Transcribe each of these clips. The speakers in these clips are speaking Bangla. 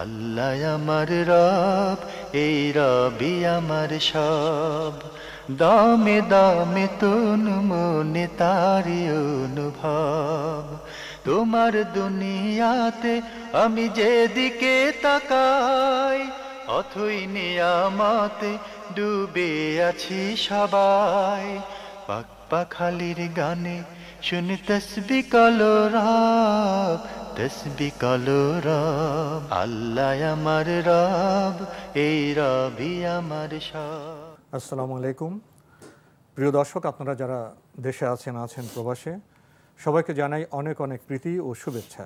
আল্লাহ আমার রব, এই রবি আমার সব। দামে দামে তন মনে তারি অনুভব। তোমার দুনিয়াতে আমি যেদিকে তাকাই, অথই নিয়ামতে ডুবে আছি সবাই। পাক পাখালির গানে শুনি তসবি কলো রব, তসবি কলো রব। আল্লাহ আমার রব, এই রবি আমার সব। আসসালামু আলাইকুম। প্রিয় দর্শক, আপনারা যারা দেশে আছেন প্রবাসে, সবাইকে জানাই অনেক অনেক প্রীতি ও শুভেচ্ছা।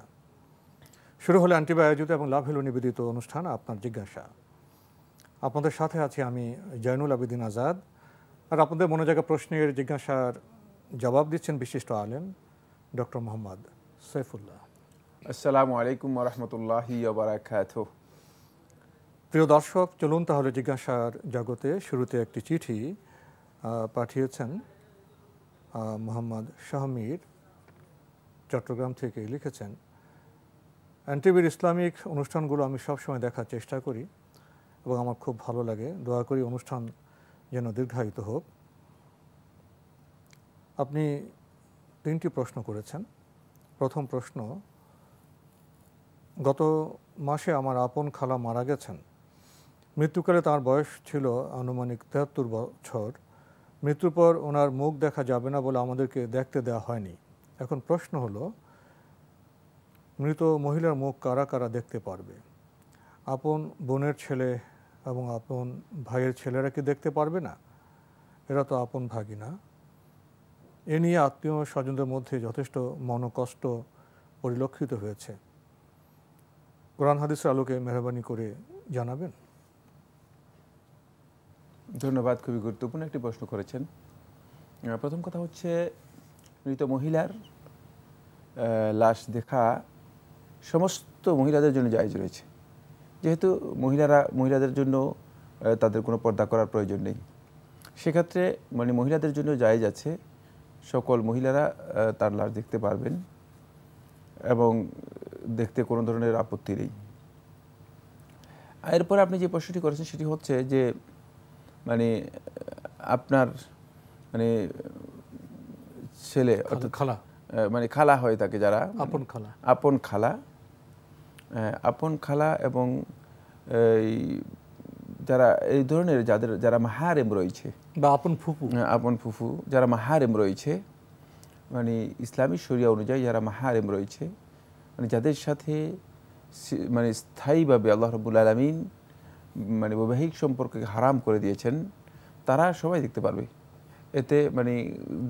শুরু হলো অ্যান্টিবা আয়োজিত এবং লাভ হলো নিবেদিত অনুষ্ঠান আপনার জিজ্ঞাসা। আপনাদের সাথে আছি আমি জয়নুল আবেদিন আজাদ। আর আপনাদের মনে জায়গা প্রশ্নের জিজ্ঞাসার জবাব দিচ্ছেন বিশিষ্ট আলেম ডক্টর মোহাম্মদ সাইফুল্লাহ। আসসালামু আলাইকুম ওয়া রাহমাতুল্লাহি ওয়া বারাকাতুহু। প্রিয় দর্শক, চলুন তাহলে জিজ্ঞাসার জগতে। শুরুতে একটি চিঠি পাঠিয়েছেন মোহাম্মদ শাহমীর, চট্টগ্রাম থেকে। লিখেছেন, এনটিভির ইসলামিক অনুষ্ঠানগুলো আমি সবসময় দেখার চেষ্টা করি এবং আমার খুব ভালো লাগে। দোয়া করি অনুষ্ঠান যেন দীর্ঘায়িত হোক। আপনি 3টি প্রশ্ন করেছেন। প্রথম প্রশ্ন, গত মাসে আমার আপন খালা মারা গেছেন। মৃত্যুকালে তার বয়স ছিল আনুমানিক 73 বছর। মৃত্যুর পর ওনার মুখ দেখা যাবে না বলে আমাদেরকে দেখতে দেওয়া হয়নি। এখন প্রশ্ন হলো, মৃত মহিলার মুখ কারা কারা দেখতে পারবে? আপন বোনের ছেলে এবং আপন ভাইয়ের ছেলেরা কি দেখতে পারবে না? এরা তো আপন ভাগিনা। এ নিয়ে আত্মীয় স্বজনদের মধ্যে যথেষ্ট মনোকষ্ট পরিলক্ষিত হয়েছে। কোরআন হাদিসের আলোকে মেহরবানি করে জানাবেন। ধন্যবাদ, খুবই গুরুত্বপূর্ণ একটি প্রশ্ন করেছেন। প্রথম কথা হচ্ছে, মৃত মহিলার লাশ দেখা সমস্ত মহিলাদের জন্য জায়েজ রয়েছে। যেহেতু মহিলাদের জন্য তাদের কোনো পর্দা করার প্রয়োজন নেই, সেক্ষেত্রে মহিলাদের জন্য জায়েজ আছে। সকল মহিলারা তার লাশ দেখতে পারবেন এবং দেখতে কোনো ধরনের আপত্তি নেই। এরপর আপনি যে প্রশ্নটি করেছেন সেটি হচ্ছে যে আপনার ছেলে অর্থাৎ খালা, খালা হয়ে থাকে যারা আপন খালা এবং যারা এই ধরনের যারা মাহারেম রয়েছে বা আপন ফুফু যারা মাহারেম রয়েছে, ইসলামী শরিয়া অনুযায়ী যারা মাহারেম রয়েছে, যাদের সাথে স্থায়ীভাবে আল্লাহ রাব্বুল আলামিন বৈবাহিক সম্পর্ককে হারাম করে দিয়েছেন, তারা সবাই দেখতে পারবে। এতে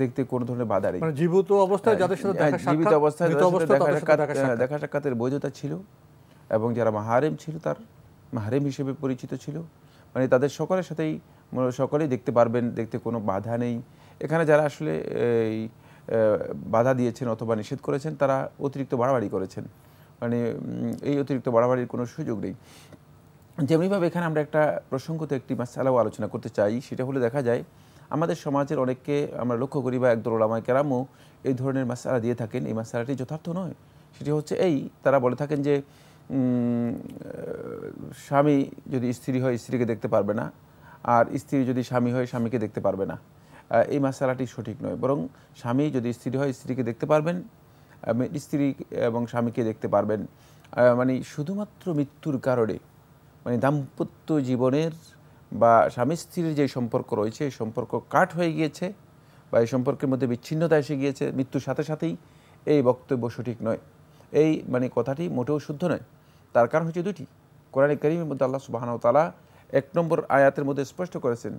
দেখতে কোনো ধরনের বাধা নেই। জীবিত অবস্থায় যাদের সাথে দেখা সাক্ষাতের বৈধতা ছিল এবং যারা মাহারেম ছিল, তার মাহারেম হিসেবে পরিচিত ছিল, তাদের সকলের সাথেই সকলেই দেখতে পারবেন, দেখতে কোনো বাধা নেই। এখানে যারা আসলে বাধা দিয়েছেন অথবা নিষেধ করেছেন, তারা অতিরিক্ত বাড়াবাড়ি করেছেন। এই অতিরিক্ত বাড়াবাড়ির কোনো সুযোগ নেই। যেমনিভাবে এখানে আমরা একটা প্রসঙ্গতে একটি মাসআলাও আলোচনা করতে চাই। সেটা হলে দেখা যায় আমাদের সমাজের অনেককে আমরা লক্ষ্য করি, বা একদল উলামায়ে কেরামও এই ধরনের মাসআলা দিয়ে থাকেন। এই মাসআলাটি যথার্থ নয়। সেটি হচ্ছে তারা বলে থাকেন যে স্বামী যদি স্ত্রী হয় স্ত্রীকে দেখতে পারবে না, আর স্ত্রী যদি স্বামী হয় স্বামীকে দেখতে পারবে না। এই মাসআলাটি সঠিক নয়। বরং স্বামী যদি স্ত্রী হয় স্ত্রীকে দেখতে পারবেন, স্ত্রী এবং স্বামীকে দেখতে পারবেন। শুধুমাত্র মৃত্যুর কারণে দাম্পত্য জীবনের বা স্বামী স্ত্রীর যে সম্পর্ক রয়েছে, এই সম্পর্ক কাট হয়ে গিয়েছে বা এই সম্পর্কের মধ্যে বিচ্ছিন্নতা এসে গিয়েছে মৃত্যুর সাথে সাথেই, এই বক্তব্য সঠিক নয়। এই কথাটি মোটেও শুদ্ধ নয়। তার কারণ হচ্ছে দুটি। কোরআনে কারীমের মধ্যে আল্লাহ সুবহানাহু ওয়া তাআলা 1 নম্বর আয়াতের মধ্যে স্পষ্ট করেছেন,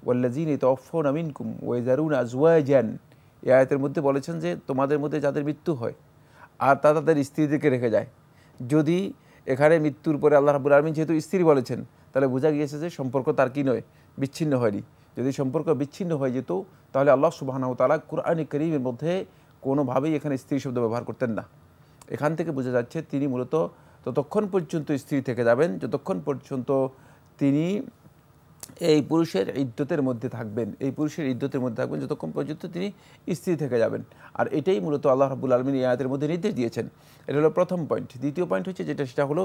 ওয়াল্লাযীনা ইয়াতাওয়াফাউনা মিনকুম ওয়া ইয়াযারুনা আজওয়াজান। এই আয়াতের মধ্যে বলেছেন যে তোমাদের মধ্যে যাদের মৃত্যু হয় আর তাদের স্ত্রীদেরকে রেখে যায়। যদি এখানে মৃত্যুর পরে আল্লাহ রাব্বুল আলামিন যেহেতু স্ত্রী বলেছেন, তাহলে বোঝা গিয়েছে যে সম্পর্ক তার কি নয়, বিচ্ছিন্ন হয়নি। যদি সম্পর্ক বিচ্ছিন্ন হয়ে যেত, তাহলে আল্লাহ সুবহানাহু ওয়া তাআলা কোরআনে কারীমের মধ্যে কোনোভাবেই এখানে স্ত্রী শব্দ ব্যবহার করতেন না। এখান থেকে বোঝা যাচ্ছে তিনি মূলত ততক্ষণ পর্যন্ত স্ত্রী থেকে যাবেন যতক্ষণ পর্যন্ত তিনি এই পুরুষের ইদ্যতের মধ্যে থাকবেন, এই পুরুষের ইদ্যতের মধ্যে থাকবেন যতক্ষণ পর্যন্ত তিনি স্ত্রী থেকে যাবেন। আর এটাই মূলত আল্লাহ রাব্বুল আলামিন এই আয়াতের মধ্যে নির্দেশ দিয়েছেন। এটা হলো প্রথম পয়েন্ট। দ্বিতীয় পয়েন্ট হচ্ছে সেটা হলো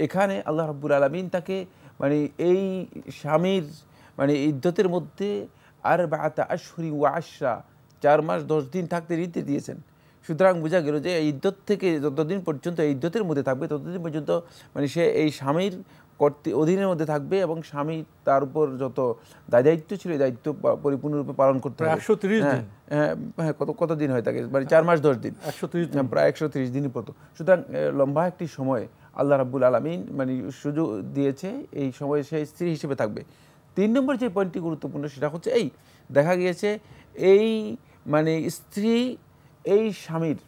এখানে আল্লাহ রাব্বুল আলামিন তাকে মানে এই স্বামীর মানে ইদ্যতের মধ্যে আরবাআতা আশহুরি ওয়া আশরা 4 মাস 10 দিন থাকতে নির্দেশ দিয়েছেন। সুতরাং বোঝা গেল যে এই ইদ্যত থেকে যতদিন পর্যন্ত এই ইদ্যতের মধ্যে থাকবে ততদিন পর্যন্ত মানে সে এই স্বামীর অধীনের মধ্যে থাকবে এবং স্বামী তার উপর যত দায়িত্ব ছিল এই দায়িত্ব পরিপূর্ণরূপে পালন করতে হবে। 130 দিন। হ্যাঁ, কত দিন হয় থাকে, মানে 4 মাস 10 দিন, 130 দিন, প্রায় 130 দিনের মতো। সুতরাং লম্বা একটি সময় আল্লাহ রাব্বুল আলামিন মানে সুযোগ দিয়েছে, এই সময় সে স্ত্রী হিসেবে থাকবে। 3 নম্বর যে পয়েন্টটি গুরুত্বপূর্ণ সেটা হচ্ছে এই দেখা গিয়েছে এই মানে স্ত্রী এই স্বামীর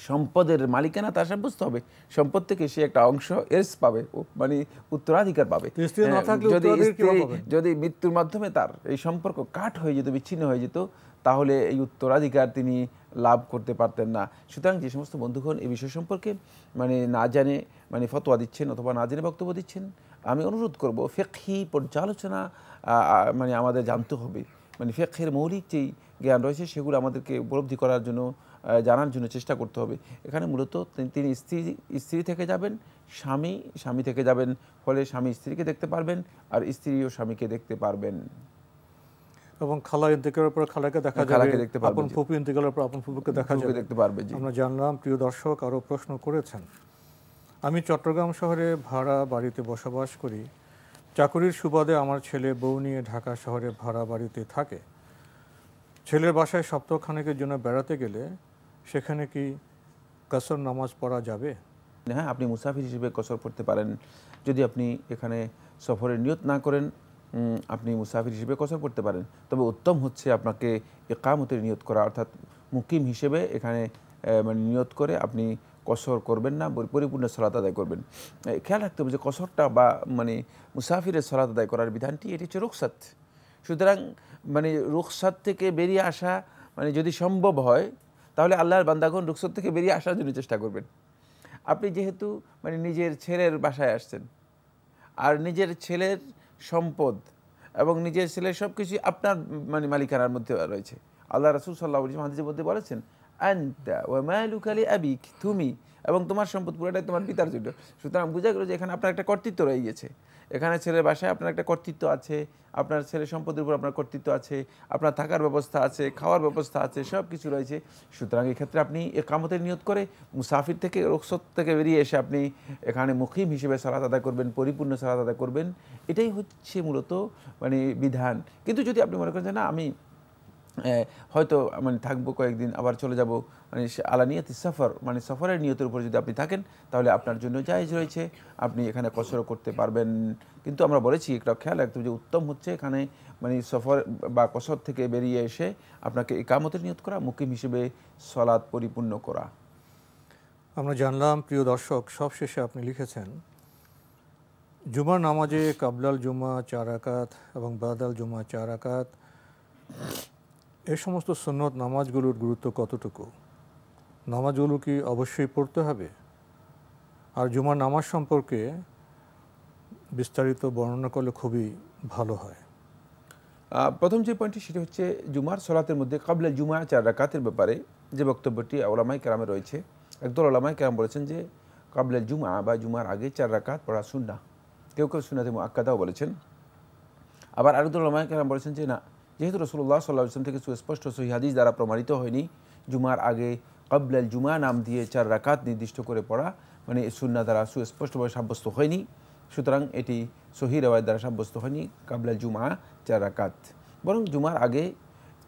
সম্পদের মালিকানা তার সাব্যস্ত হবে, সম্পদ থেকে সে একটা অংশ এস পাবে, মানে উত্তরাধিকার পাবে। যদি মৃত্যুর মাধ্যমে তার এই সম্পর্ক কাট হয়ে যেত, বিচ্ছিন্ন হয়ে যেত, তাহলে এই উত্তরাধিকার তিনি লাভ করতে পারতেন না। সুতরাং যে সমস্ত বন্ধুগণ এই বিষয় সম্পর্কে মানে না জানে মানে ফতোয়া দিচ্ছেন অথবা না জেনে বক্তব্য দিচ্ছেন, আমি অনুরোধ করব ফিকহি পর্যালোচনা মানে আমাদের জানতে হবে। মানে ফিকহের মৌলিক যেই জ্ঞান রয়েছে সেগুলো আমাদেরকে উপলব্ধি করার জন্য জানার জন্য চেষ্টা করতে হবে। এখানে মূলত তিনি স্ত্রী থেকে যাবেন, স্বামী থেকে যাবেন, ফলে স্বামী স্ত্রীকে দেখতে পারবেন আর স্ত্রীও স্বামীকে দেখতে পারবেন। এবং খালা ইন্তেকালের পর খালাকে দেখা যাবে, আপন ফুপু ইন্তেকালের পর আপন ফুপুকে দেখা যাবে, দেখতে পারবে। আমরা জানলাম। প্রিয় দর্শক আরও প্রশ্ন করেছেন। আমি চট্টগ্রাম শহরে ভাড়া বাড়িতে বসবাস করি। চাকুরির সুবাদে আমার ছেলে বউ নিয়ে ঢাকা শহরে ভাড়া বাড়িতে থাকে। ছেলের বাসায় সপ্তাহখানেকের জন্য বেড়াতে গেলে সেখানে কি কসর নামাজ পড়া যাবে? হ্যাঁ, আপনি মুসাফির হিসেবে কসর পড়তে পারেন। যদি আপনি এখানে সফরের নিয়ত না করেন, আপনি মুসাফির হিসেবে কসর পড়তে পারেন। তবে উত্তম হচ্ছে আপনাকে ইকামতের নিয়ত করা, অর্থাৎ মুকিম হিসেবে এখানে মানে নিয়ত করে আপনি কসর করবেন না, পরিপূর্ণ সালাত আদায় করবেন। খেয়াল রাখতে হবে যে কসরটা বা মানে মুসাফিরের সালাত আদায় করার বিধানটি এটি হচ্ছে রুখসাত। সুতরাং মানে রুখসাত থেকে বেরিয়ে আসা মানে যদি সম্ভব হয় তাহলে আল্লাহর বান্দাগণ রুখসাত থেকে বেরিয়ে আসার জন্য চেষ্টা করবেন। আপনি যেহেতু মানে নিজের ছেলের বাসায় আসছেন আর নিজের ছেলের সম্পদ এবং নিজের ছেলের সব কিছু আপনার মানে মালিকানার মধ্যে রয়েছে। আল্লাহ রাসূল সাল্লাল্লাহু আলাইহি ওয়াসাল্লাম হাদিসের মধ্যে বলেছেন, আনতা ওয়া মালুকা লিআবিক, তুমি এবং তোমার সম্পদ পুরোটাই তোমার পিতার জন্য। সুতরাং বোঝা গেল যে এখানে আপনার একটা কর্তৃত্ব রয়ে গেছে। এখানে ছেলের বাসায় আপনার একটা কর্তৃত্ব আছে, আপনার ছেলের সম্পদের উপর আপনার কর্তৃত্ব আছে, আপনার থাকার ব্যবস্থা আছে, খাওয়ার ব্যবস্থা আছে, সব কিছু রয়েছে। সুতরাং এক্ষেত্রে আপনি ইকামতের নিয়ত করে মুসাফির থেকে রুখসত থেকে বেরিয়ে এসে আপনি এখানে মুকিম হিসেবে সালাত আদায় করবেন, পরিপূর্ণ সালাত আদায় করবেন। এটাই হচ্ছে মূলত মানে বিধান। কিন্তু যদি আপনি মনে করেন যে না আমি হয়তো মানে থাকবো কয়েকদিন আবার চলে যাব, মানে আলা নিয়তি সফর, মানে সফরের নিয়তের উপর যদি আপনি থাকেন তাহলে আপনার জন্য জায়েজ রয়েছে, আপনি এখানে কসরও করতে পারবেন। কিন্তু আমরা বলেছি একটা খেয়াল রাখতে হবে যে উত্তম হচ্ছে এখানে মানে সফর বা কসর থেকে বেরিয়ে এসে আপনাকে ইকামতের নিয়ত করা, মুকিম হিসেবে সালাত পরিপূর্ণ করা। আমরা জানলাম। প্রিয় দর্শক, সবশেষে আপনি লিখেছেন জুমার নামাজে কাবলাল জুমা 4 রাকাত এবং বাদাল জুমা 4 রাকাত, এই সমস্ত সুন্নত নামাজগুলোর গুরুত্ব কতটুকু? নামাজগুলো কি অবশ্যই পড়তে হবে? আর জুমার নামাজ সম্পর্কে বিস্তারিত বর্ণনা করলে খুবই ভালো হয়। প্রথম যে পয়েন্টটি সেটা হচ্ছে জুমার সলাতের মধ্যে কাবলা জুমা 4 রাকাতের ব্যাপারে যে বক্তব্যটি ওলামায়ে কেরামে রয়েছে। একদল ওলামায়ে কেরাম বলেছেন যে কাবলা জুমা বা জুমার আগে 4 রাকাত পড়া সুন্নাহ, কেউ কেউ সুন্নাতে মুআক্কাদাও বলেছেন। আবার আরেকদল ওলামায়ে কেরাম বলেছেন যে না, যেহেতু রাসূলুল্লাহ সাল্লাল্লাহু আলাইহি ওয়াসাল্লাম থেকে সুস্পষ্ট সহিহ হাদিস দ্বারা প্রমাণিত হয়নি জুমার আগে কাবলাল জুমা নাম দিয়ে 4 রাকাত নির্দিষ্ট করে পড়া মানে সুন্নাহ দ্বারা সুস্পষ্টভাবে সাব্যস্ত হয়নি, সুতরাং এটি সহিহ রিওয়ায়াত দ্বারা সাব্যস্ত হয়নি কাবলাল জুমা 4 রাকাত। বরং জুমার আগে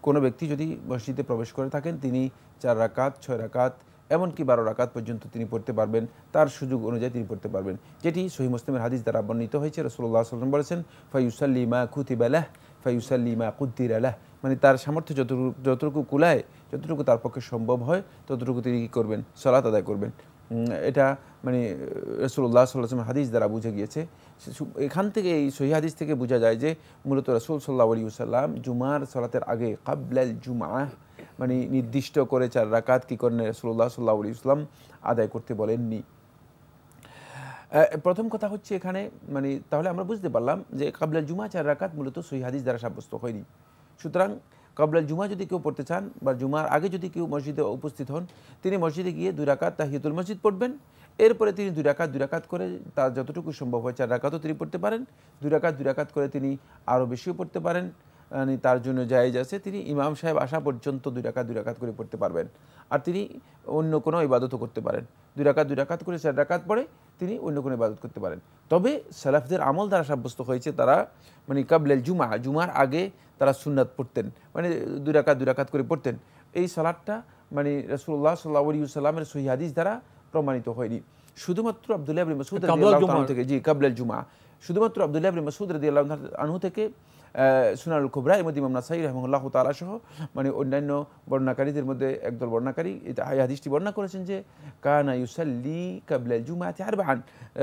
কোনো ব্যক্তি যদি মসজিদে প্রবেশ করে থাকেন তিনি 4 রাকাত, 6 রাকাত, এমনকি 12 রাকাত পর্যন্ত তিনি পড়তে পারবেন, তার সুযোগ অনুযায়ী তিনি পড়তে পারবেন। যেটি সহিহ মুসলিমের হাদিস দ্বারা বর্ণিত হয়েছে। রাসূলুল্লাহ সাল্লাল্লাহু আলাইহি ওয়াসাল্লাম বলেছেন, ফায়ুসাল্লি মা কুতিবা লাহ ফায়ুসাল্লি মা কুদ্দিরা লাহ, মানে তার সামর্থ্য যতটুকু কুলায়, যতটুকু তার পক্ষে সম্ভব হয় ততটুকু তিনি কী করবেন? সালাত আদায় করবেন। এটা মানে রাসূলুল্লাহ সাল্লাল্লাহু আলাইহি ওয়াসাল্লাম হাদিস দ্বারা বুঝে গিয়েছে। এখান থেকে এই সহিহ হাদিস থেকে বোঝা যায় যে মূলত রাসূল সাল্লাল্লাহু আলাইহি ওয়াসাল্লাম জুমার সালাতের আগে কাবলাল জুমা মানে নির্দিষ্ট করে 4 রাকাত কী করেন রাসূলুল্লাহ সাল্লাল্লাহু আলাইহি ওয়াসাল্লাম আদায় করতে বলেননি। প্রথম কথা হচ্ছে এখানে মানে তাহলে আমরা বুঝতে পারলাম যে কাবলাল জুমা 4 রাকাত মূলত সহিহ হাদিস দ্বারা সাব্যস্ত হয়নি। সুতরাং কাবলাল জুমা যদি কেউ পড়তে চান বা জুমার আগে যদি কেউ মসজিদে উপস্থিত হন, তিনি মসজিদে গিয়ে 2 রাকাত তাহিয়াতুল মসজিদ পড়বেন। এরপরে তিনি 2 রাকাত করে তার যতটুকু সম্ভব হয় 4 রাকাতও তিনি পড়তে পারেন। 2 রাকাত করে তিনি আরও বেশিও পড়তে পারেন, মানে তার জন্য জায়েজ আছে। তিনি ইমাম সাহেব আসা পর্যন্ত 2 রাকাত করে পড়তে পারবেন। আর তিনি অন্য কোনো ইবাদতও করতে পারেন। 2 রাকাত করে 4 রাকাত পড়ে তিনি অন্য কোনো ইবাদত করতে পারেন। তবে সালাফদের আমল দ্বারা সাব্যস্ত হয়েছে তারা মানে কাবলাল জুমার আগে তারা সুন্নাত পড়তেন, মানে 2 রাকাত করে পড়তেন। এই সালাতটা মানে রাসূলুল্লাহ সাল্লাল্লাহু আলাইহি ওয়াসাল্লামের সহিহ হাদিস দ্বারা প্রমাণিত হয়নি। শুধুমাত্র আব্দুল্লাহ ইবনে মাসউদ রাদিয়াল্লাহু তাআলা থেকে, জি কাবলাল জুমা, শুধুমাত্র আব্দুল্লাহ ইবনে মাসউদ রাদিয়াল্লাহু আনহু থেকে সুনানুল কুবরা এর মধ্যে ইমাম নাসাই রাহিমাহুল্লাহু তাআলা সহ মানে অন্যান্য বর্ণনাকারীদের মধ্যে একদল বর্ণনাকারী এই হাদিসটি বর্ণনা করেছেন যে কানা ইউসাল্লি কাবলাল জুমাতি আরবাআন,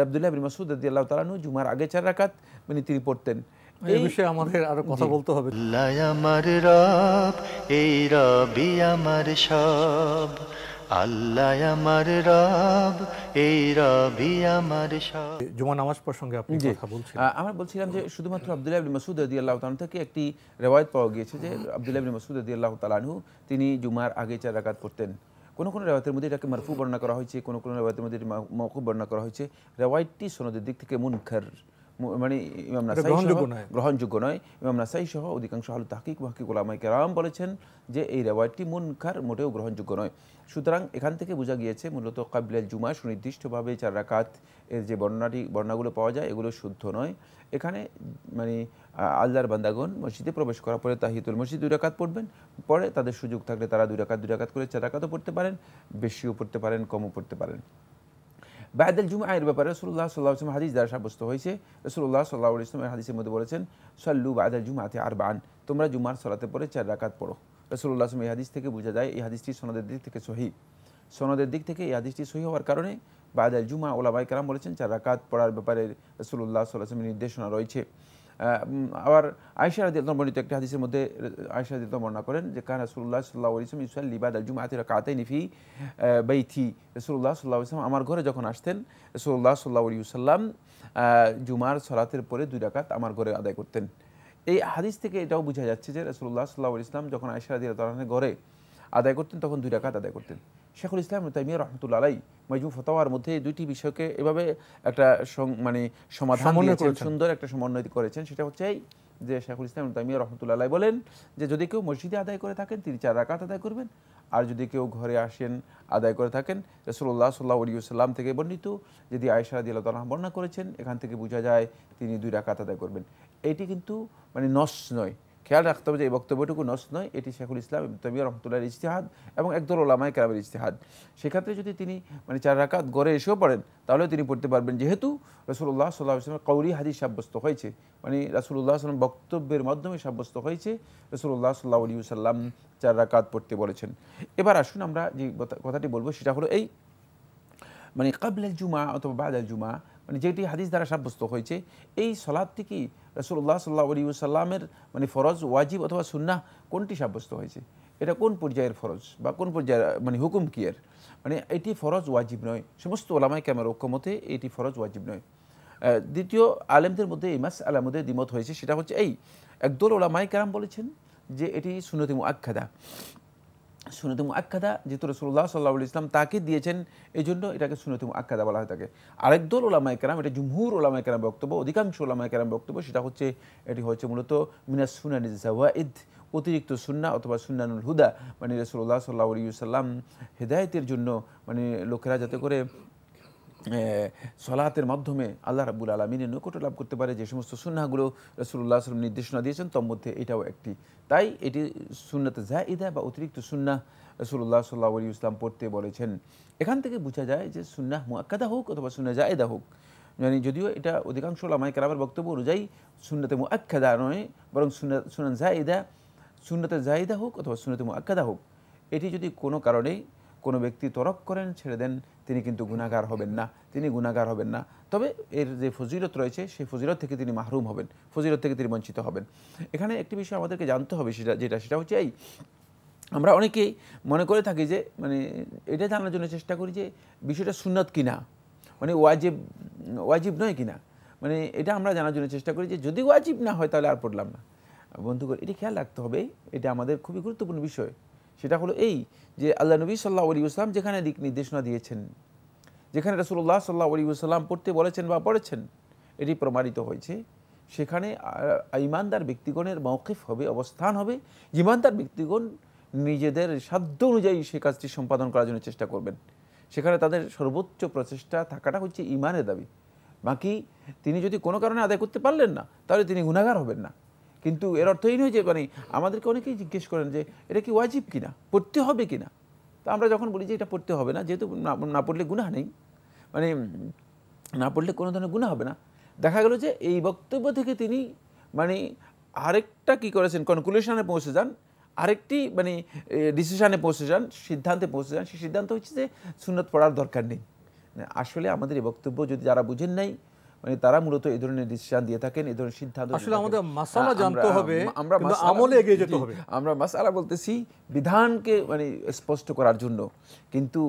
আব্দুল্লাহ ইবনে মাসউদ রাদিয়াল্লাহু তাআলা আনহু জুমার আগে 4 রাকাত মানে তিনি পড়তেন। এই বিষয়ে আমাদের আরো কথা বলতে হবে। আল্লাহ আমার রব, এই রবি আমার সব, আল্লাহ আমার রব, এই রবি আমার সব। জুমা নামাজ প্রসঙ্গে আপনি কথা বলছিলেন। আমরা বলছিলাম যে শুধুমাত্র আব্দুল্লাহ ইবনে মাসউদ রাদিয়াল্লাহু তাআলা থেকে একটি রিওয়ায়াত পাওয়া গিয়েছে যে আব্দুল্লাহ ইবনে মাসউদ রাদিয়াল্লাহু তাআলা আনহু তিনি জুমার আগে 4 রাকাত পড়তেন। কোন কোন রিওয়ায়াতের মধ্যে এটাকে মারফু বর্ণনা করা হয়েছে, কোন কোন রিওয়ায়াতের মধ্যে মাওকুফ বর্ণনা করা হয়েছে। রিওয়ায়াতটি সনদের দিক থেকে মুনকার, মানে ইমাম নাসাই গ্রহণযোগ্য নয়। ইমাম নাসাই সহ অধিকাংশ আহলে তাহকিক মুহাক্কিক উলামায়ে কেরাম বলেছেন যে এই রিওয়ায়াতটি মুনকার, মোটেও গ্রহণযোগ্য নয়। সুতরাং এখান থেকে বোঝা গিয়েছে মূলত কাবলাল জুমা সুনির্দিষ্টভাবে 4 রাকাত এর যে বর্ণনাগুলো পাওয়া যায় এগুলো শুদ্ধ নয়। এখানে মানে আল্লাহর বান্দাগণ মসজিদে প্রবেশ করার পরে তাহিয়াতুল মসজিদ 2 রাকাত পড়বেন, পরে তাদের সুযোগ থাকলে তারা 2 রাকাত করে 4 রাকাতও পড়তে পারেন, বেশিও পড়তে পারেন, কমও পড়তে পারেন। বাদাল জুমা এর ব্যাপারে রাসূলুল্লাহ সাল্লাল্লাহু আলাইহি ওয়াসাল্লাম হাদিস দ্বারা সাব্যস্ত হয়েছে। রাসূলুল্লাহ সাল্লাল্লাহু আলাইহি ওয়াসাল্লাম হাদিসের মধ্যে বলেছেন সাল্লু বাদাল জুমাতি আরবাআন, তোমরা জুমার সালাতের পরে 4 রাকাত পড়ো। রাসূলুল্লাহ সাল্লাল্লাহু আলাইহি ওয়াসাল্লাম এই হাদিস থেকে বোঝা যায় এই হাদিসটি সনদের দিক থেকে সহিহ। সনদের দিক থেকে এই হাদিসটি সহিহ হওয়ার কারণে বাদাল জুমা ওলামায়ে কেরাম বলেছেন 4 রাকাত পড়ার ব্যাপারে রাসূলুল্লাহ সাল্লাল্লাহু আলাইহি ওয়াসাল্লামের নির্দেশনা রয়েছে। আবার আয়েশা রাদিয়াল্লাহু বর্ণিত একটা হাদিসের মধ্যে আয়েশা রাদিয়াল্লাহু বর্ণনা করেন যে কানা রাসূলুল্লাহ সাল্লাল্লাহু আলাইহি ওয়াসাল্লাম ইউসাল্লি বাদাল জুমআতি রাকাতাইনি ফি বাইতি, রাসূলুল্লাহ সাল্লাল্লাহু আলাইহি ওয়াসাল্লাম আমার ঘরে যখন আসতেন রাসূলুল্লাহ সাল্লাল্লাহু আলাইহি ওয়াসাল্লাম জুমার সালাতের পরে 2 রাকাত আমার ঘরে আদায় করতেন। এই হাদিস থেকে এটাও বোঝা যাচ্ছে যে রাসূলুল্লাহ সাল্লাল্লাহু আলাইহি ওয়াসাল্লাম যখন আয়েশা রাদিয়াল্লাহু তাআলার ঘরে আদায় করতেন তখন 2 রাকাত আদায় করতেন। শেখুল ইসলাম ইবনে তাইমিয়া রাহমাতুল্লাহ আলাইহি মাজমু ফাতাওয়ার মধ্যে এই দুইটি বিষয়কে এভাবে একটা মানে সমাধান দিয়েছেন, সুন্দর একটা সমন্বয় করেছেন। সেটা হচ্ছে এই যে শেখুল ইসলাম ইবনে তাইমিয়া রাহমাতুল্লাহ আলাইহি বলেন যে যদি কেউ মসজিদে আদায় করে থাকেন তিনি 4 রাকাত আদায় করবেন, আর যদি কেউ ঘরে আসেন আদায় করে থাকেন। রাসূলুল্লাহ সাল্লাল্লাহু আলাইহি ওয়াসাল্লাম থেকে বর্ণিত যদি আয়েশা রাদিয়াল্লাহু তাআলা বর্ণনা করেছেন এখান থেকে বোঝা যায় তিনি 2 রাকাত আদায় করবেন। এটি কিন্তু মানে নস নয়, খেয়াল রাখতে হবে যে এই বক্তব্যটুকু নস নয়, এটি শেখুল ইসলাম ইবনে তাইমিয়া রাহমাতুল্লাহির ইজতিহাদ এবং একদল ওলামায়ে কেরামের ইজতিহাদ। সেক্ষেত্রে যদি তিনি মানে 4 রাকাত গড়ে এসেও পড়েন তাহলেও তিনি পড়তে পারবেন, যেহেতু রাসূলুল্লাহ সাল্লাল্লাহু আলাইহি ওয়াসাল্লামের কওলি হাদিস সাব্যস্ত হয়েছে, মানে রাসূলুল্লাহ সাল্লাল্লাহু আলাইহি ওয়াসাল্লাম বক্তব্যের মাধ্যমে সাব্যস্ত হয়েছে রাসূলুল্লাহ সাল্লাল্লাহু আলাইহি ওয়াসাল্লাম 4 রাকাত পড়তে বলেছেন। এবার আসুন আমরা যে কথাটি বলবো সেটা হলো এই মানে কাবলাল জুমা অথবা বাদাল জুমা মানে যেটি হাদিস দ্বারা সাব্যস্ত হয়েছে এই সালাতটি কি রাসূলুল্লাহ সাল্লাল্লাহু আলাইহি ওয়াসাল্লামের মানে ফরজ, ওয়াজিব অথবা সুন্নাহ কোনটি সাব্যস্ত হয়েছে? এটা কোন পর্যায়ের ফরজ বা কোন পর্যায়ের মানে হুকুম কি এর? মানে এটি ফরজ ওয়াজিব নয়, সমস্ত ওলামায়ে কেরামের ঐক্যমতে এটি ফরজ ওয়াজিব নয়। দ্বিতীয় আলেমদের মধ্যে এই মাসআলার মধ্যে দ্বিমত হয়েছে, সেটা হচ্ছে এই একদল ওলামায়ে কেরাম বলেছেন যে এটি সুন্নতে মুআক্কাদা। সুন্নতে মুআক্কাদা যেহেতু রাসূলুল্লাহ সাল্লাল্লাহু আলাইহি ওয়াসাল্লাম তাকে দিয়েছেন এই জন্য এটাকে সুন্নতে মুআক্কাদা বলা হয় থাকে। আরেকদল ওলামায়ে কেরাম, এটা জুমহুর ওলামায়ে কেরাম বক্তব্য, অধিকাংশ ওলামায়ে কেরাম বক্তব্য, সেটা হচ্ছে এটি হচ্ছে মূলত মিনাস সুনানিজ যাওয়াইদ, অতিরিক্ত সুন্নাহ অথবা সুন্নানুল হুদা, মানে রাসূলুল্লাহ সাল্লাল্লাহু আলাইহি ওয়াসাল্লাম হেদায়েতের জন্য মানে লোকেরা যাতে করে সলাতের মাধ্যমে আল্লাহ রাব্বুল আলামিনের নৈকট্য লাভ করতে পারে, যে সমস্ত সুন্নাহগুলো রাসূলুল্লাহ সাল্লাল্লাহু আলাইহি ওয়াসাল্লাম নির্দেশনা দিয়েছেন তার মধ্যে এটাও একটি। তাই এটি সুন্নাতে যায়িদা বা অতিরিক্ত সুন্নাহ রাসূলুল্লাহ সাল্লাল্লাহু আলাইহি ওয়াসাল্লাম পড়তে বলেছেন। এখান থেকে বোঝা যায় যে সুন্নাহ মুআক্কাদা হোক অথবা সুন্নাহ যায়িদা হোক, মানে যদিও এটা অধিকাংশ ওলামায়ে কেরামের বক্তব্য অনুযায়ী সুন্নাতে মুআক্কাদা নয় বরং সুনান যায়িদা, সুন্নাতে যায়িদা হোক অথবা সুন্নাতে মুআক্কাদা হোক, এটি যদি কোনো কারণেই কোনো ব্যক্তি তরক করেন, ছেড়ে দেন, তিনি কিন্তু গুনাহগার হবেন না, তিনি গুনাহগার হবেন না। তবে এর যে ফজিলত রয়েছে সেই ফজিলত থেকে তিনি মাহরুম হবেন, ফজিলত থেকে তিনি বঞ্চিত হবেন। এখানে একটি বিষয় আমাদেরকে জানতে হবে, সেটা হচ্ছে এই আমরা অনেকেই মনে করে থাকি যে মানে এটা জানার জন্য চেষ্টা করি যে বিষয়টা সুন্নাত কিনা, মানে ওয়াজিব নয় কিনা, মানে এটা আমরা জানার জন্য চেষ্টা করি যে যদি ওয়াজিব না হয় তাহলে আর পড়লাম না। বন্ধুগণ, এটি খেয়াল রাখতে হবে, এটা আমাদের খুবই গুরুত্বপূর্ণ বিষয়। সেটা হলো এই যে আল্লাহ নবী সাল্লাল্লাহু আলাইহি ওয়াসাল্লাম যেখানে দিক নির্দেশনা দিয়েছেন, যেখানে রাসূলুল্লাহ সাল্লাল্লাহু আলাইহি ওয়াসাল্লাম পড়তে বলেছেন বা পড়েছেন, এটি প্রমাণিত হয়েছে, সেখানে ঈমানদার ব্যক্তিগণের মওকিফ হবে, অবস্থান হবে, ঈমানদার ব্যক্তিগণ নিজেদের সাধ্য অনুযায়ী সে কাজটি সম্পাদন করার জন্য চেষ্টা করবেন। সেখানে তাদের সর্বোচ্চ প্রচেষ্টা থাকাটা হচ্ছে ঈমানের দাবি। বাকি তিনি যদি কোনো কারণে আদায় করতে পারলেন না তাহলে তিনি গুনাহগার হবেন না। কিন্তু এর অর্থ এই নয় যে মানে আমাদেরকে অনেকেই জিজ্ঞেস করেন যে এটা কি ওয়াজিব কিনা, পড়তে হবে কিনা। তো আমরা যখন বলি যে এটা পড়তে হবে না, যেহেতু না পড়লে গুনাহ নেই, মানে না পড়লে কোনো ধরনের গুনাহ হবে না, দেখা গেল যে এই বক্তব্য থেকে তিনি মানে আরেকটা কি করেছেন, কনক্লুশনে পৌঁছে যান, আরেকটি মানে ডিসিশনে পৌঁছে যান, সিদ্ধান্তে পৌঁছে যান। সেই সিদ্ধান্ত হচ্ছে যে সুন্নত পড়ার দরকার নেই। আসলে আমাদের এই বক্তব্য যদি যারা বুঝেন নাই, মানে তারা মূলত এই ধরনের ডিসিশন দিয়ে থাকেন, এই ধরনের সিদ্ধান্ত। আসলে আমাদের মাসালা জানতে হবে, আমরা আমলে এগিয়ে যেতে হবে। আমরা মাসালা বলতেছি বিধানকে মানে স্পষ্ট করার জন্য, কিন্তু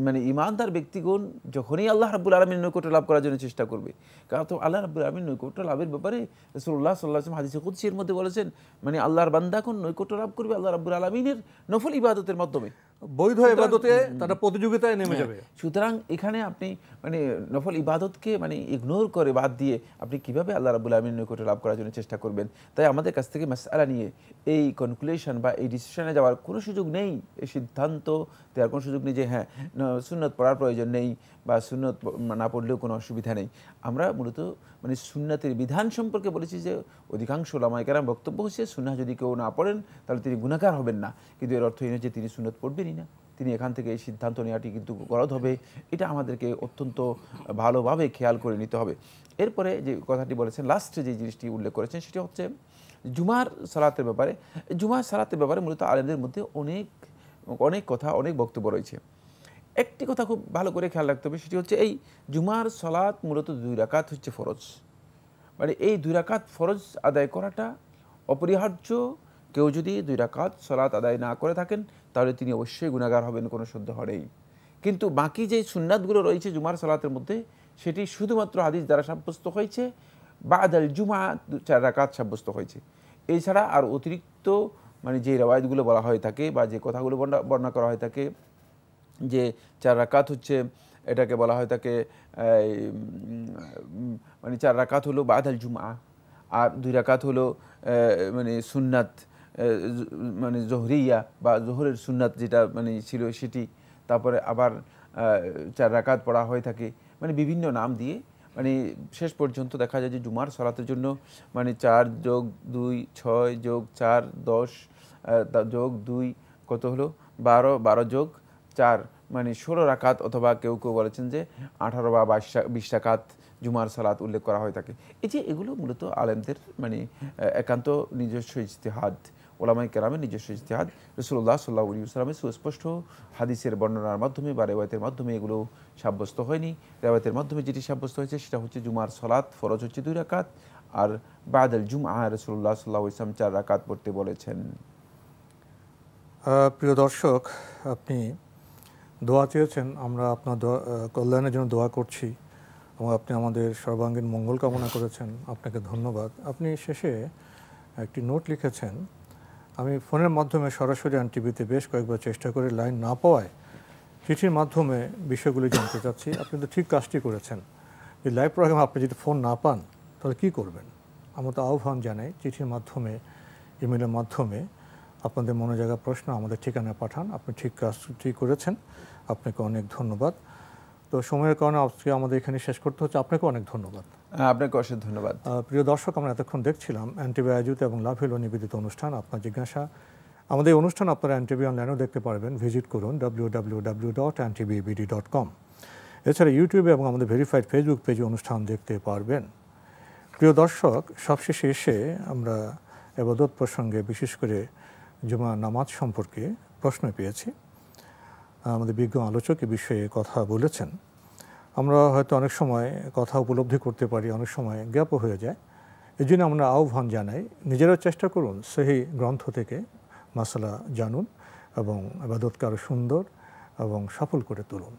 মানে ঈমানদার ব্যক্তিগণ যখনই আল্লাহ রাব্বুল আলামিনের নৈকট্য লাভ করার জন্য চেষ্টা করবে, কারণ তো আল্লাহ রাব্বুল আলামিনের নৈকট্য লাভের ব্যাপারে রাসূলুল্লাহ সাল্লাল্লাহু আলাইহি ওয়াসাল্লাম হাদিসে কুদসির মধ্যে বলেছেন, মানে আল্লাহর বান্দাগণ নৈকট্য লাভ করবে আল্লাহ রাব্বুল আলামিনের নফল ইবাদতের মাধ্যমে, বৈধ ইবাদতে তারা প্রতিযোগিতায় নেমে যাবে। সুতরাং এখানে আপনি মানে নফল ইবাদতকে মানে ইগনোর করে বাদ দিয়ে আপনি কিভাবে আল্লাহ রাব্বুল আলামিনের নৈকট্য লাভ করার জন্য চেষ্টা করবেন। তাই আমাদের কাছ থেকে মাসআলা নিয়ে এই কনক্লুশন বা এই ডিসিশনে যাওয়ার কোনো সুযোগ নেই, এই সিদ্ধান্ত দেওয়ার কোনো সুযোগ নেই যে হ্যাঁ সুন্নত পড়ার প্রয়োজন নেই বা সুন্নত না পড়লেও কোনো অসুবিধা নেই। আমরা মূলত মানে সুন্নাতের বিধান সম্পর্কে বলেছি যে অধিকাংশ ওলামায়ে কেরাম বক্তব্য হচ্ছে সুন্নাহ যদি কেউ না পড়েন তাহলে তিনি গুনাহগার হবেন না, কিন্তু এর অর্থ এই নয় যে তিনি সুন্নত পড়বেনই না, তিনি এখান থেকে এই সিদ্ধান্ত নেওয়াটি কিন্তু গলদ হবে। এটা আমাদেরকে অত্যন্ত ভালোভাবে খেয়াল করে নিতে হবে। এরপরে যে কথাটি বলেছেন, লাস্টে যে জিনিসটি উল্লেখ করেছেন সেটি হচ্ছে জুমার সালাতের ব্যাপারে। জুমার সালাতের ব্যাপারে মূলত আলেমদের মধ্যে অনেক কথা, অনেক বক্তব্য রয়েছে। একটি কথা খুব ভালো করে খেয়াল রাখতে হবে, সেটি হচ্ছে এই জুমার সালাত মূলত 2 রাকাত হচ্ছে ফরজ, মানে এই 2 রাকাত ফরজ আদায় করাটা অপরিহার্য। কেউ যদি 2 রাকাত সালাত আদায় না করে থাকেন তাহলে তিনি অবশ্যই গুনাহগার হবেন, কোনো সন্দেহ নেই। কিন্তু বাকি যে সুন্নাতগুলো রয়েছে জুমার সালাতের মধ্যে, সেটি শুধুমাত্র হাদিস দ্বারা সাব্যস্ত হয়েছে, বাদাল জুমা 4 রাকাত সাব্যস্ত হয়েছে। এছাড়া আর অতিরিক্ত মানে যে রওয়ায়াতগুলো বলা হয়ে থাকে বা যে কথাগুলো বর্ণনা করা হয়ে থাকে যে 4 রাকাত হচ্ছে, এটাকে বলা হয়ে থাকে মানে 4 রাকাত হলো বাদাল জুমা, আর 2 রাকাত হলো মানে সুন্নাত মানে জোহরিয়া বা জোহরের সুন্নাত যেটা মানে ছিল সেটি। তারপরে আবার 4 রাকাত পড়া হয়ে থাকে, মানে বিভিন্ন নাম দিয়ে মানে শেষ পর্যন্ত দেখা যায় যে জুমার সালাতের জন্য মানে 4 + 2 6 + 4 10 + 2 কত হলো 12, 12 + 4 মানে 16 রাকাত, অথবা কেউ কেউ বলেছেন যে 18 বা 20 রাকাত জুমার সালাত উল্লেখ করা হয়ে থাকে। এই যে এগুলো মূলত আলেমদের মানে একান্ত নিজস্ব ইজতিহাদ, ওলামায়ে কেরামের নিজস্ব ইজতিহাদ। রাসূলুল্লাহ সাল্লাল্লাহু আলাইহি ওয়াসাল্লামের সুস্পষ্ট হাদিসের বর্ণনার মাধ্যমে বা রেওয়ায়াতের মাধ্যমে এগুলো সাব্যস্ত হয়নি। রেওয়ায়াতের মাধ্যমে যেটি সাব্যস্ত হয়েছে সেটা হচ্ছে জুমার সালাত ফরজ হচ্ছে 2 রাকাত, আর বাদাল জুমআ রাসূলুল্লাহ সাল্লাল্লাহু আলাইহি ওয়াসাল্লাম 4 রাকাত পড়তে বলেছেন। প্রিয় দর্শক, আপনি দোয়া চেয়েছেন, আমরা আপনার কল্যাণের জন্য দোয়া করছি এবং আপনি আমাদের সর্বাঙ্গীন মঙ্গল কামনা করেছেন, আপনাকে ধন্যবাদ। আপনি শেষে একটি নোট লিখেছেন, আমি ফোনের মাধ্যমে সরাসরি এনটিভিতে বেশ কয়েকবার চেষ্টা করে লাইন না পাওয়ায় চিঠির মাধ্যমে বিষয়গুলি জানতে চাচ্ছি। আপনি তো ঠিক কাজটি করেছেন, যে লাইভ প্রোগ্রামে আপনি যদি ফোন না পান তাহলে কী করবেন। আমরা তো আহ্বান জানাই চিঠির মাধ্যমে, ইমেলের মাধ্যমে আপনাদের মনে জায়গা প্রশ্ন আমাদের ঠিকানায় পাঠান। আপনি ঠিক কাজটি করেছেন, আপনাকে অনেক ধন্যবাদ। তো সময়ের কারণে আজকে আমাদের এখানে শেষ করতে হচ্ছে, আপনাকে অনেক ধন্যবাদ। আপনাকে অশেষ ধন্যবাদ। প্রিয় দর্শক, আমরা এতক্ষণ দেখছিলাম এনটিভি আয়োজিত এবং লাভ হলো নিবেদিত অনুষ্ঠান আপনার জিজ্ঞাসা। আমাদের এই অনুষ্ঠান আপনারা এনটিভি অনলাইনেও দেখতে পারবেন, ভিজিট করুন www.ntvbd.com। এছাড়া ইউটিউবে এবং আমাদের ভেরিফাইড ফেসবুক পেজে অনুষ্ঠান দেখতে পারবেন। প্রিয় দর্শক, সবশেষে এসে আমরা ইবাদত প্রসঙ্গে বিশেষ করে জুমা নামাজ সম্পর্কে প্রশ্ন পেয়েছি। আমাদের বিজ্ঞ আলোচক এ বিষয়ে কথা বলেছেন। আমরা হয়তো অনেক সময় কথা উপলব্ধি করতে পারি, অনেক সময় গ্যাপও হয়ে যায়। এই জন্য আমরা আহ্বান জানাই, নিজেরাও চেষ্টা করুন সহিহ গ্রন্থ থেকে মাসালা জানুন এবং ইবাদতকে আরও সুন্দর এবং সফল করে তুলুন।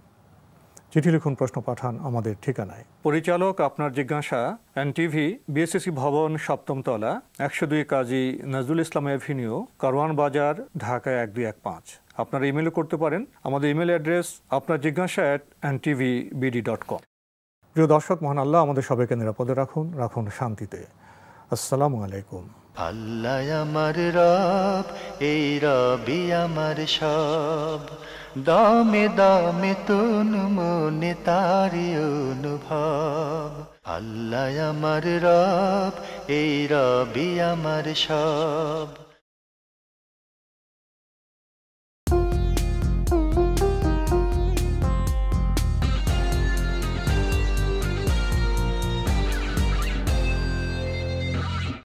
চিঠি লিখুন, প্রশ্ন পাঠান আমাদের ঠিকানায়। পরিচালক আপনার জিজ্ঞাসা, এনটিভি, বিএসসি ভবন, 7ম তলা, 102 কাজী নজরুল ইসলাম এভিনিউ, কারওয়ান বাজার, ঢাকা 1215। আপনারা ইমেলও করতে পারেন। আমাদের ইমেল অ্যাড্রেস আপনার জিজ্ঞাসা @ntvbd.com। প্রিয় দর্শক, মহান আল্লাহ আমাদের সবাইকে নিরাপদে রাখুন, রাখুন শান্তিতে। আসসালামু আলাইকুম। আল্লাহ আমার রব, এই রবি আমার সব, দামে দামে তুন মনে তারি অনুভব। আল্লাহ আমার রব, এই রবি আমার সব।